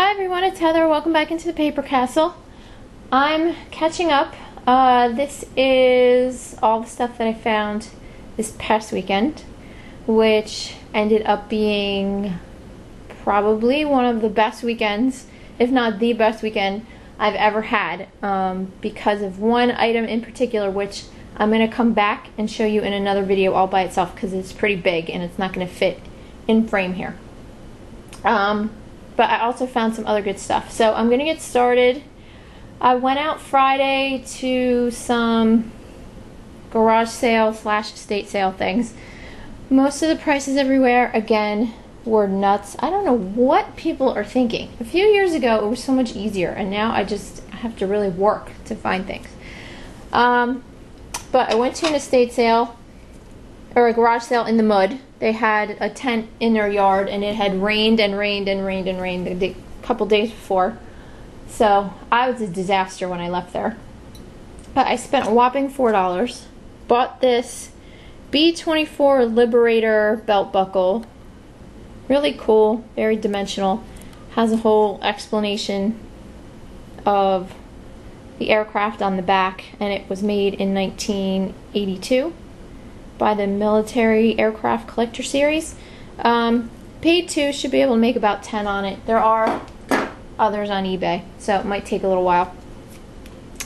Hi everyone, it's Heather. Welcome back into the Paper Castle. I'm catching up. This is all the stuff that I found this past weekend, which ended up being probably one of the best weekends, if not the best weekend I've ever had, because of one item in particular, which I'm going to come back and show you in another video all by itself because it's pretty big and it's not going to fit in frame here. But I also found some other good stuff. So I'm going to get started. I went out Friday to some garage sale / estate sale things. Most of the prices everywhere, again, were nuts. I don't know what people are thinking. A few years ago, it was so much easier, and now I just have to really work to find things. But I went to an estate sale, or a garage sale in the mud. They had a tent in their yard, and it had rained and rained and rained and rained a couple days before. So I was a disaster when I left there. But I spent a whopping $4. Bought this B24 Liberator belt buckle. Really cool, very dimensional. Has a whole explanation of the aircraft on the back, and it was made in 1982 by the Military Aircraft Collector Series. Paid $2, should be able to make about 10 on it. There are others on eBay, so it might take a little while.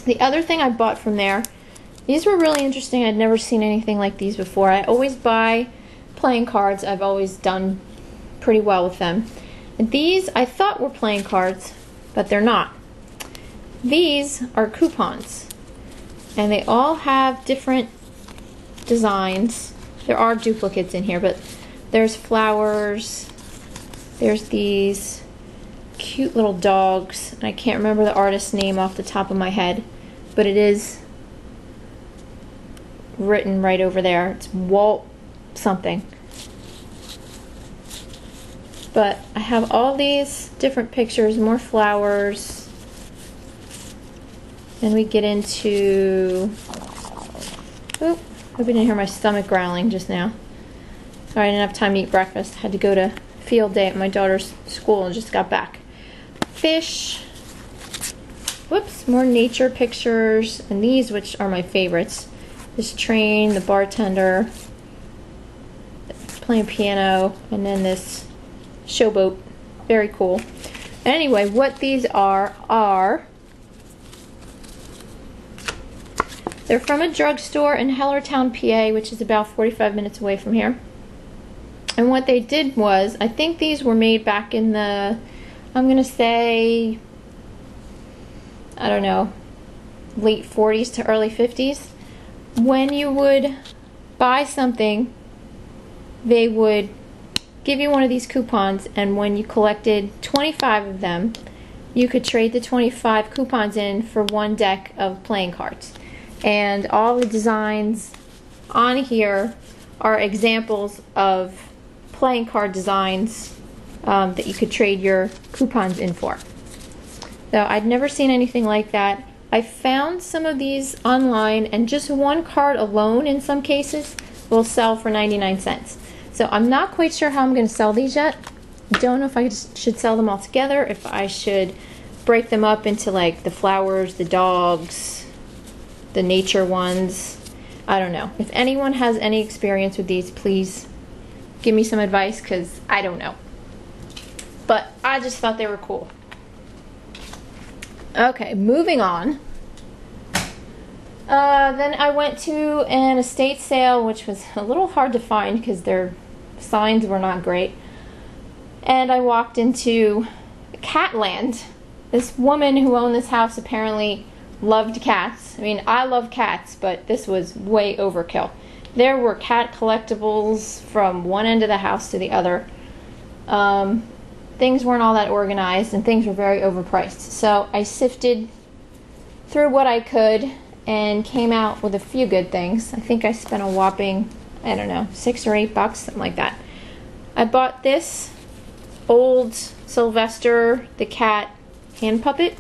The other thing I bought from there, these were really interesting. I'd never seen anything like these before. I always buy playing cards. I've always done pretty well with them. And these I thought were playing cards, but they're not. These are coupons, and they all have different designs. There are duplicates in here, but there's flowers, there's these cute little dogs, and I can't remember the artist's name off the top of my head, but it is written right over there. It's Walt something. But I have all these different pictures, more flowers, and we get into, oop, hope you didn't hear my stomach growling just now. Sorry, I didn't have time to eat breakfast. I had to go to field day at my daughter's school and just got back. Fish. Whoops, more nature pictures. And these, which are my favorites. This train, the bartender, playing piano, and then this showboat. Very cool. Anyway, what these are they're from a drugstore in Hellertown, PA, which is about 45 minutes away from here. And what they did was, I think these were made back in the, I'm going to say, I don't know, late 40s to early 50s. When you would buy something, they would give you one of these coupons, and when you collected 25 of them, you could trade the 25 coupons in for one deck of playing cards. And all the designs on here are examples of playing card designs that you could trade your coupons in for. So I'd never seen anything like that. I found some of these online, and just one card alone in some cases will sell for 99 cents. So I'm not quite sure how I'm going to sell these yet. Don't know if I should sell them all together, if I should break them up into like the flowers, the dogs, the nature ones. I don't know. If anyone has any experience with these, please give me some advice, because I don't know. But I just thought they were cool. Okay, moving on. Then I went to an estate sale, which was a little hard to find because their signs were not great. And I walked into Catland. This woman who owned this house apparently loved cats. I mean, I love cats, but this was way overkill. There were cat collectibles from one end of the house to the other. Things weren't all that organized, and things were very overpriced. So I sifted through what I could and came out with a few good things. I think I spent a whopping, I don't know, $6 or $8, something like that. I bought this old Sylvester the cat hand puppet.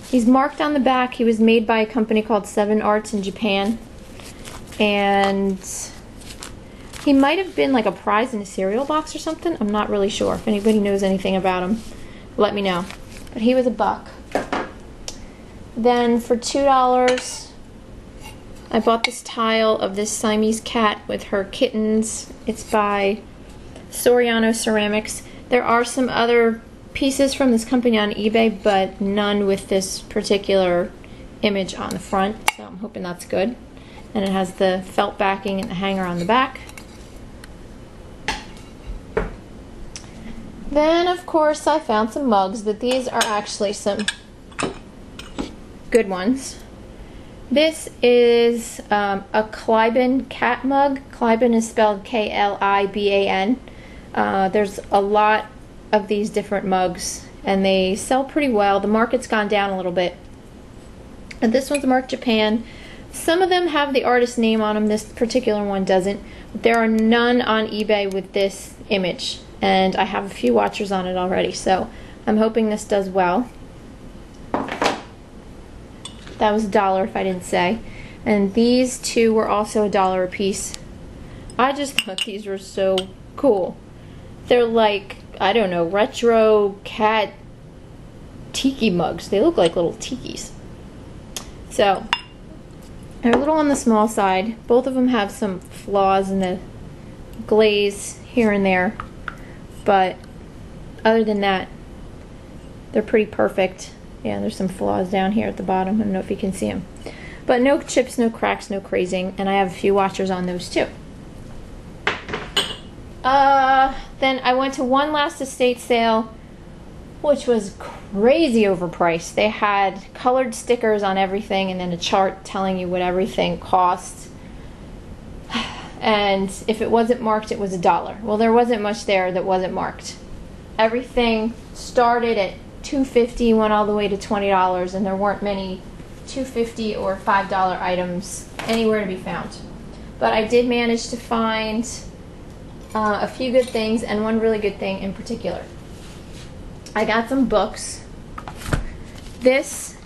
He's marked on the back. He was made by a company called Seven Arts in Japan. And he might have been like a prize in a cereal box or something. I'm not really sure if anybody knows anything about him. let me know. But he was $1. Then for $2, I bought this tile of this Siamese cat with her kittens. It's by Soriano Ceramics. There are some other pieces from this company on eBay, but none with this particular image on the front, so I'm hoping that's good. And it has the felt backing and the hanger on the back. Then, of course, I found some mugs, but these are actually some good ones. This is a Kliban cat mug. Kliban is spelled K-L-I-B-A-N. There's a lot of these different mugs, and they sell pretty well. The market's gone down a little bit. And this one's marked Japan. Some of them have the artist name on them. This particular one doesn't. There are none on eBay with this image, and I have a few watchers on it already, so I'm hoping this does well. That was $1 if I didn't say. And these two were also $1 a piece. I just thought these were so cool. They're like, I don't know, retro cat tiki mugs. They look like little tikis. So, they're a little on the small side. Both of them have some flaws in the glaze here and there. But other than that, they're pretty perfect. Yeah, there's some flaws down here at the bottom. I don't know if you can see them. But no chips, no cracks, no crazing. And I have a few watchers on those too. Then I went to one last estate sale, which was crazy overpriced. They had colored stickers on everything and then a chart telling you what everything cost. And if it wasn't marked, it was $1. Well, there wasn't much there that wasn't marked. Everything started at $2.50, went all the way to $20, and there weren't many $2.50 or $5 items anywhere to be found. But I did manage to find a few good things, and one really good thing in particular. I got some books. This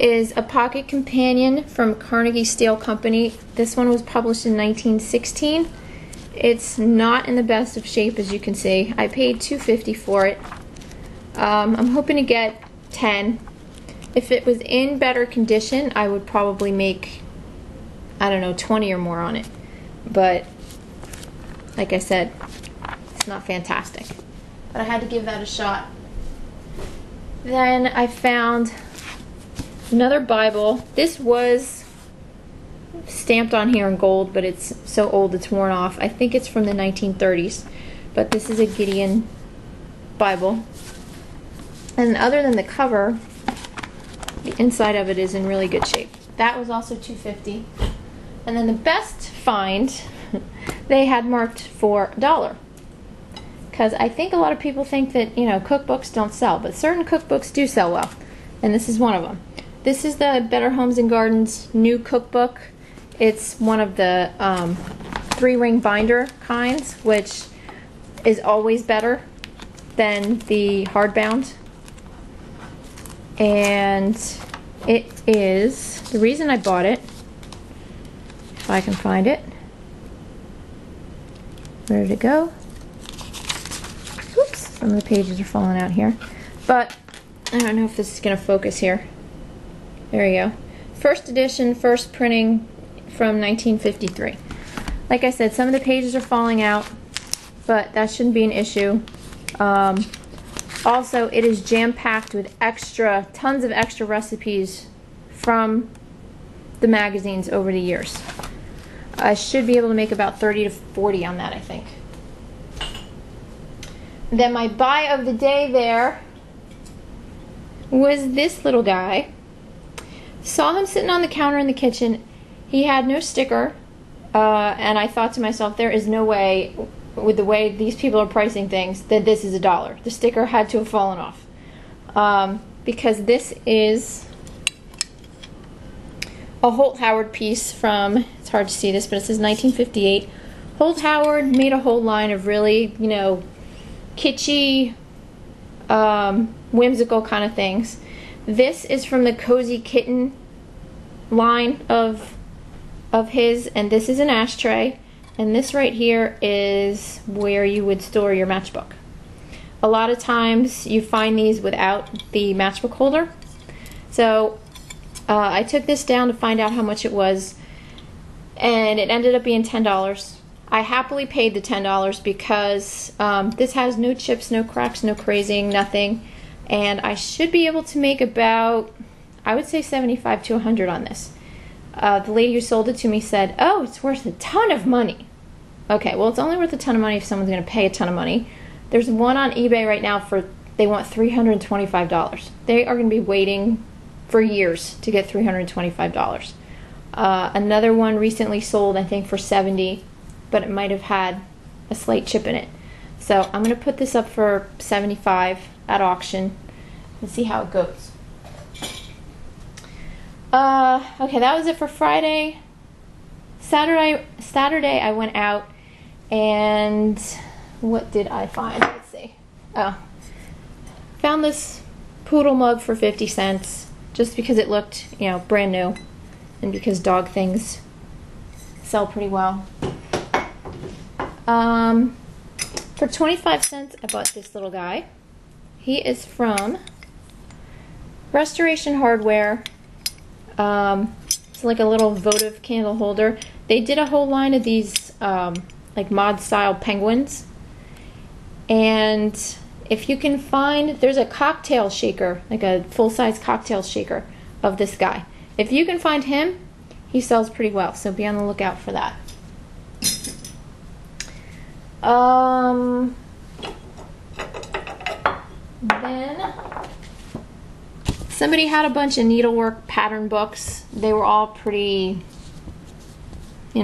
is a pocket companion from Carnegie Steel Company. This one was published in 1916. It's not in the best of shape, as you can see. I paid $2.50 for it. I'm hoping to get 10. If it was in better condition, I would probably make, I don't know, 20 or more on it. But like I said, it's not fantastic. But I had to give that a shot. Then I found another Bible. This was stamped on here in gold, but it's so old it's worn off. I think it's from the 1930s. But this is a Gideon Bible. And other than the cover, the inside of it is in really good shape. That was also $2.50. And then the best find, they had marked for $1. Because I think a lot of people think that, you know, cookbooks don't sell, but certain cookbooks do sell well. And this is one of them. This is the Better Homes and Gardens new cookbook. It's one of the 3-ring binder kinds, which is always better than the hardbound. And it is, the reason I bought it, if I can find it, where did it go? Oops, some of the pages are falling out here. But I don't know if this is going to focus here. There you go. First edition, first printing from 1953. Like I said, some of the pages are falling out, but that shouldn't be an issue. Also, it is jam-packed with tons of extra recipes from the magazines over the years. I should be able to make about 30 to 40 on that, I think. Then my buy of the day there was this little guy. Saw him sitting on the counter in the kitchen. He had no sticker, and I thought to myself, there is no way, with the way these people are pricing things, that this is $1. The sticker had to have fallen off. Because this is a Holt Howard piece from, it's hard to see this, but it says 1958. Holt Howard made a whole line of really, you know, kitschy, whimsical kind of things. This is from the Cozy Kitten line of his, and this is an ashtray. And this right here is where you would store your matchbook. A lot of times you find these without the matchbook holder. So I took this down to find out how much it was, and it ended up being $10. I happily paid the $10 because this has no chips, no cracks, no crazing, nothing. And I should be able to make about, I would say 75 to 100 on this. The lady who sold it to me said, oh, it's worth a ton of money. Okay, well, it's only worth a ton of money if someone's going to pay a ton of money. There's one on eBay right now they want $325. They are going to be waiting for years to get $325. Another one recently sold, I think, for $70, but it might have had a slight chip in it. So I'm going to put this up for $75 at auction and see how it goes. Okay, that was it for Friday. Saturday I went out, and what did I find? Let's see. Oh, found this poodle mug for 50 cents just because it looked, brand new, and because dog things sell pretty well. For 25 cents I bought this little guy. He is from Restoration Hardware. It's like a little votive candle holder. They did a whole line of these like mod style penguins, and if you can find, there's a cocktail shaker, like a full-size cocktail shaker of this guy. If you can find him, he sells pretty well, so be on the lookout for that. Then somebody had a bunch of needlework pattern books. They were all pretty, I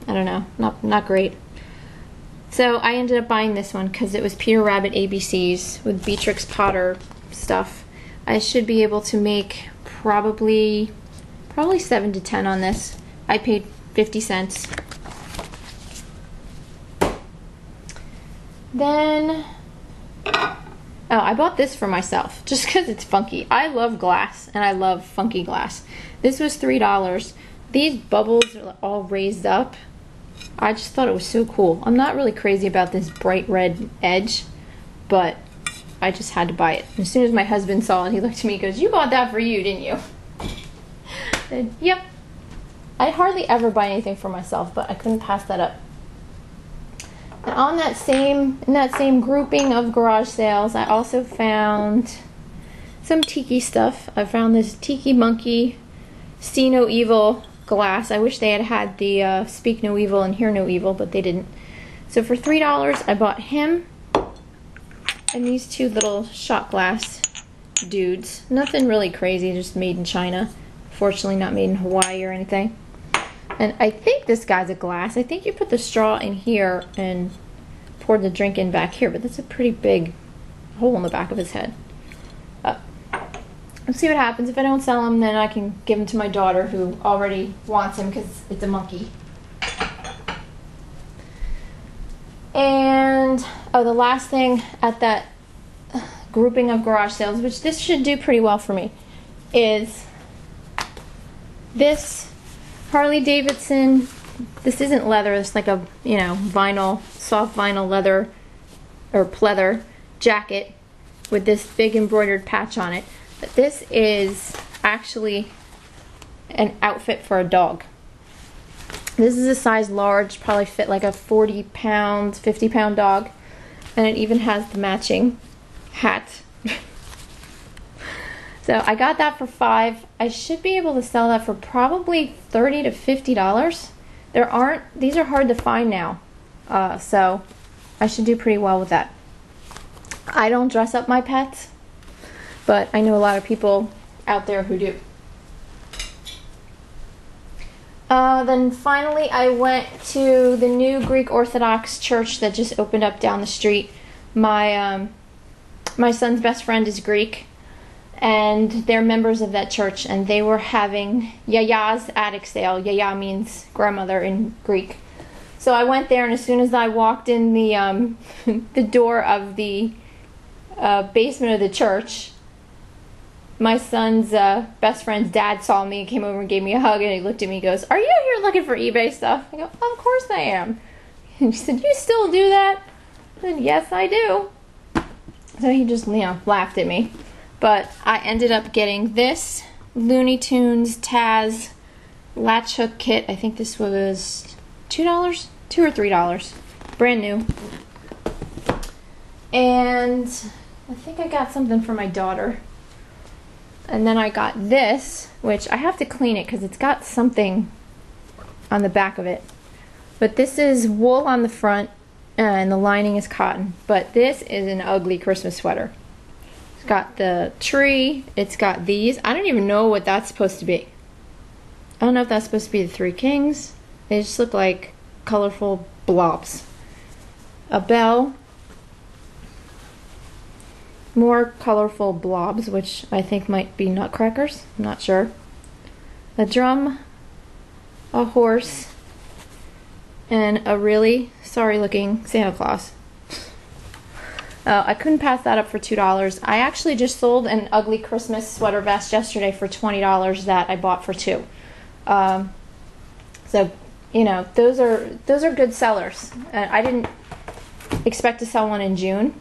don't know, not great. So I ended up buying this one because it was Peter Rabbit ABCs with Beatrix Potter stuff. I should be able to make probably 7 to 10 on this. I paid 50 cents. Then, I bought this for myself just because it's funky. I love glass, and I love funky glass. This was $3. These bubbles are all raised up. I just thought it was so cool. I'm not really crazy about this bright red edge, but I just had to buy it. As soon as my husband saw it, he looked at me and goes, you bought that for you, didn't you? I said, yep. I hardly ever buy anything for myself, but I couldn't pass that up. And on in that same grouping of garage sales, I also found some tiki stuff. I found this Tiki Monkey See No Evil glass. I wish they had had the Speak No Evil and Hear No Evil, but they didn't. So for $3, I bought him and these two little shot glass dudes. Nothing really crazy, just made in China. Fortunately not made in Hawaii or anything. And I think this guy's a glass. I think you put the straw in here and pour the drink in back here, but that's a pretty big hole in the back of his head. Let's see what happens. If I don't sell him, then I can give him to my daughter, who already wants him because it's a monkey. And, the last thing at that grouping of garage sales, which this should do pretty well for me, is this Harley Davidson. This isn't leather, it's like a, vinyl, soft vinyl leather or pleather jacket with this big embroidered patch on it. But this is actually an outfit for a dog. This is a size large, probably fit like a 40-pound, 50-pound dog. And it even has the matching hat. So I got that for $5. I should be able to sell that for probably $30 to $50. These are hard to find now. So I should do pretty well with that. I don't dress up my pets, but I know a lot of people out there who do. Then finally I went to the new Greek Orthodox church that just opened up down the street. My son's best friend is Greek, and they're members of that church, and they were having Yaya's attic sale. Yaya means grandmother in Greek. So I went there, and as soon as I walked in the the door of the basement of the church, my son's best friend's dad saw me and came over and gave me a hug, and he looked at me and goes, "Are you here looking for eBay stuff?" I go, "Of course I am." And he said, "You still do that?" I said, "Yes, I do." So he just, laughed at me. But I ended up getting this Looney Tunes Taz latch hook kit. I think this was $2? $2 or $3. Brand new. And I think I got something for my daughter. And then I got this, which I have to clean it because it's got something on the back of it. But this is wool on the front and the lining is cotton. But this is an ugly Christmas sweater. It's got the tree, it's got these. I don't even know what that's supposed to be. I don't know if that's supposed to be the Three Kings. They just look like colorful blobs. A bell. More colorful blobs, which I think might be nutcrackers. I'm not sure. A drum, a horse, and a really sorry looking Santa Claus. I couldn't pass that up for $2. I actually just sold an ugly Christmas sweater vest yesterday for $20 that I bought for $2. So, those are good sellers. I didn't expect to sell one in June.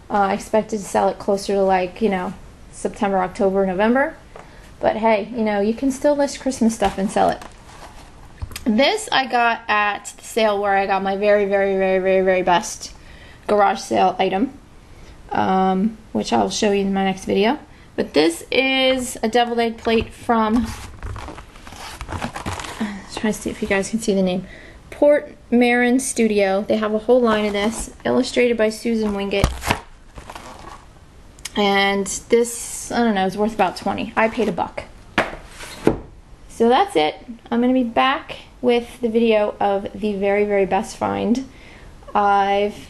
I expected to sell it closer to September, October, November. But hey, you can still list Christmas stuff and sell it. This I got at the sale where I got my very, very, very, very, very best garage sale item, which I'll show you in my next video. But this is a deviled egg plate from, let's try to see if you guys can see the name, Port Marin Studio. They have a whole line of this, illustrated by Susan Wingate. And this, I don't know, is worth about $20. I paid $1. So that's it. I'm going to be back with the video of the very, very best find I've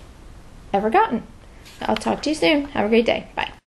ever gotten. I'll talk to you soon. Have a great day. Bye.